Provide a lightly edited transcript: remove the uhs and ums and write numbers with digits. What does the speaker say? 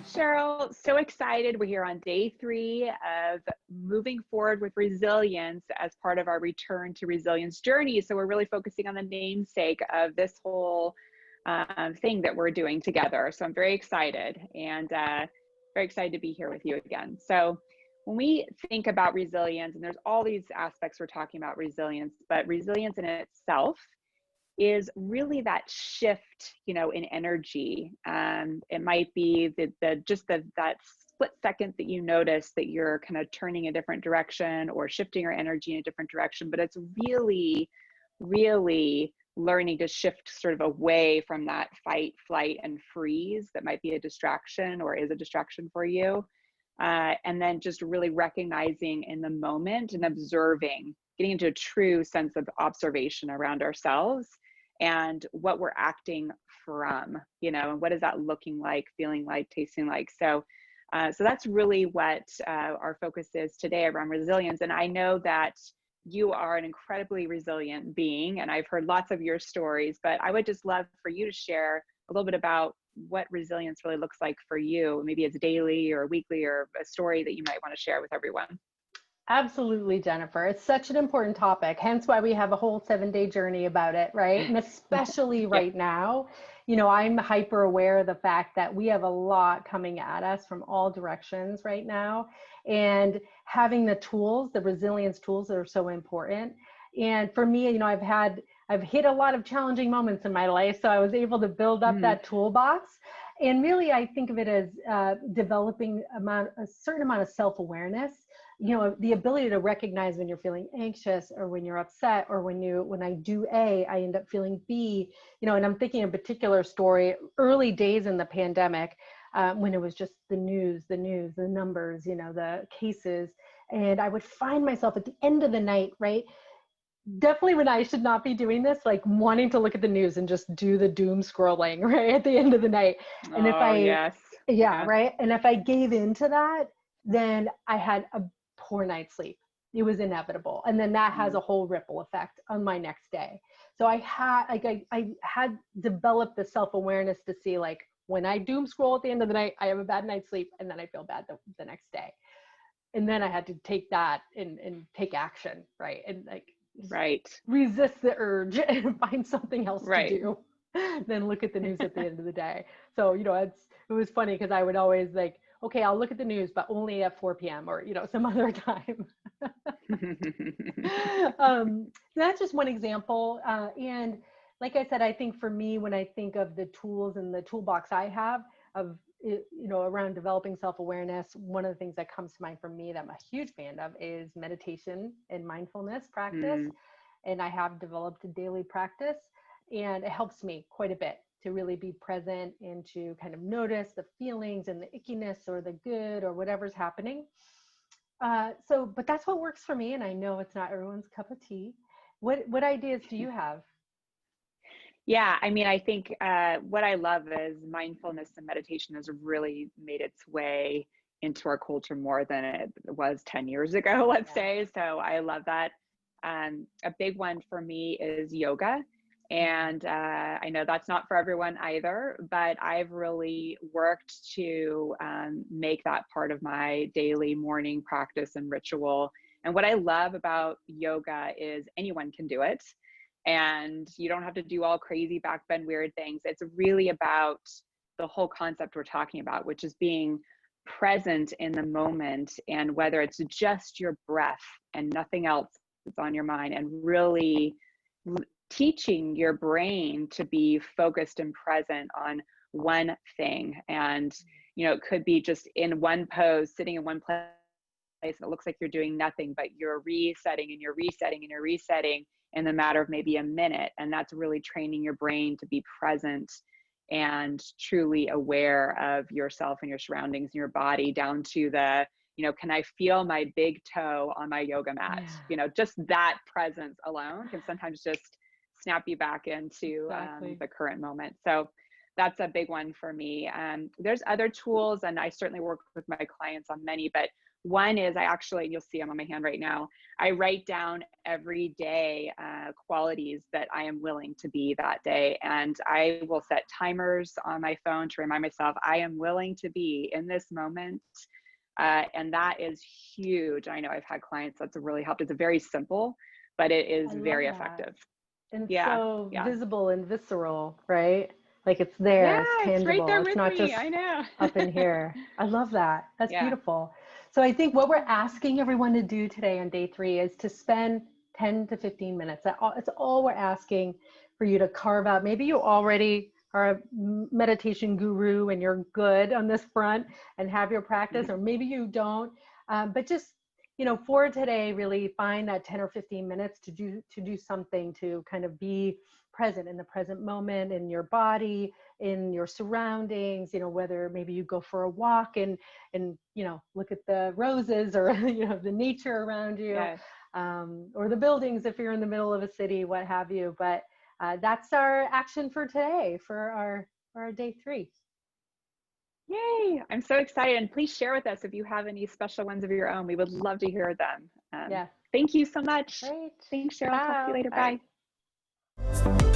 Cheryl, so excited. We're here on day 3 of moving forward with resilience as part of our return to resilience journey. So we're really focusing on the namesake of this whole thing that we're doing together. So I'm very excited and very excited to be here with you again. So when we think about resilience, and there's all these aspects we're talking about resilience, but resilience in itself is really that shift, in energy. It might be that split second that you notice that you're kind of turning a different direction or shifting your energy in a different direction, but it's really, really learning to shift sort of away from that fight, flight, and freeze that might be a distraction or is a distraction for you. And then just really recognizing in the moment and observing, getting into a true sense of observation around ourselves and what we're acting from, and what is that looking like, feeling like, tasting like. So that's really what our focus is today around resilience. And I know that you are an incredibly resilient being, and I've heard lots of your stories, but I would just love for you to share a little bit about what resilience really looks like for you. Maybe it's daily or weekly, or a story that you might want to share with everyone. Absolutely, Jennifer. It's such an important topic, hence why we have a whole 7-day journey about it, right? And especially Yep. right now, I'm hyper aware of the fact that we have a lot coming at us from all directions right now. And having the tools, the resilience tools that are so important. And for me, I've hit a lot of challenging moments in my life. So I was able to build up Mhm. that toolbox. And really, I think of it as developing a certain amount of self-awareness, the ability to recognize when you're feeling anxious or when you're upset, or when I do A, I end up feeling B, and I'm thinking a particular story, early days in the pandemic, when it was just the news, the numbers, the cases. And I would find myself at the end of the night, right? Definitely when I should not be doing this, like wanting to look at the news and just do the doom scrolling, right? At the end of the night. And Oh, yes. yeah, Yeah. right. And if I gave into that, then I had a poor night's sleep. It was inevitable. And then that has Mm. a whole ripple effect on my next day. So I had developed the self-awareness to see, like, when I doom scroll at the end of the night, I have a bad night's sleep, and then I feel bad the next day. And then I had to take that and take action, right? And like Right. resist the urge and find something else to Right. do than look at the news at the end of the day. So, it was funny because I would always like, okay, I'll look at the news, but only at 4 p.m. or, some other time. That's just one example. And like I said, I think for me, when I think of the tools and the toolbox I have of, around developing self-awareness, one of the things that comes to mind for me that I'm a huge fan of is meditation and mindfulness practice. Mm. And I have developed a daily practice, and it helps me quite a bit to really be present and to kind of notice the feelings and the ickiness or the good or whatever's happening. But that's what works for me, and I know it's not everyone's cup of tea. What ideas do you have? Yeah, I mean, I think what I love is mindfulness and meditation has really made its way into our culture more than it was 10 years ago, let's Yeah. say. So I love that. A big one for me is yoga. Mhm. And I know that's not for everyone either, but I've really worked to make that part of my daily morning practice and ritual. And what I love about yoga is anyone can do it, and you don't have to do all crazy back bend weird things. It's really about the whole concept we're talking about, which is being present in the moment, and whether it's just your breath and nothing else that's on your mind, and really teaching your brain to be focused and present on one thing. And it could be just in one pose, sitting in one place, and it looks like you're doing nothing, but you're resetting and you're resetting and you're resetting in the matter of maybe a minute. And that's really training your brain to be present and truly aware of yourself and your surroundings and your body, down to the, can I feel my big toe on my yoga mat? Yeah, Just that presence alone can sometimes just snap you back into exactly. the current moment. So that's a big one for me. There's other tools, and I certainly work with my clients on many, but One is I actually, you'll see I'm on my hand right now, I write down every day qualities that I am willing to be that day. And I will set timers on my phone to remind myself I am willing to be in this moment. And that is huge. I know I've had clients that's really helped. It's very simple, but it is I love very that. effective. And Yeah. so Yeah. visible and visceral, right? Like it's Yeah. there, it's It's right tangible. there It's with not me. just I know. up in here. I love that. That's Yeah. beautiful. So I think what we're asking everyone to do today on day 3 is to spend 10 to 15 minutes. It's all we're asking for you to carve out. Maybe you already are a meditation guru and you're good on this front and have your practice, or maybe you don't. But just, you know, for today, really find that 10 or 15 minutes to do something to kind of be present in the present moment, in your body, in your surroundings, you know, whether maybe you go for a walk and you know, look at the roses or you know, the nature around you, Yes. or the buildings if you're in the middle of a city, what have you. But that's our action for today, for our day 3. Yay. I'm so excited. And please share with us if you have any special ones of your own. We would love to hear them. Yeah, Thank you so much. great. Thanks, Cheryl. Talk to you Ciao. later. Bye. Bye.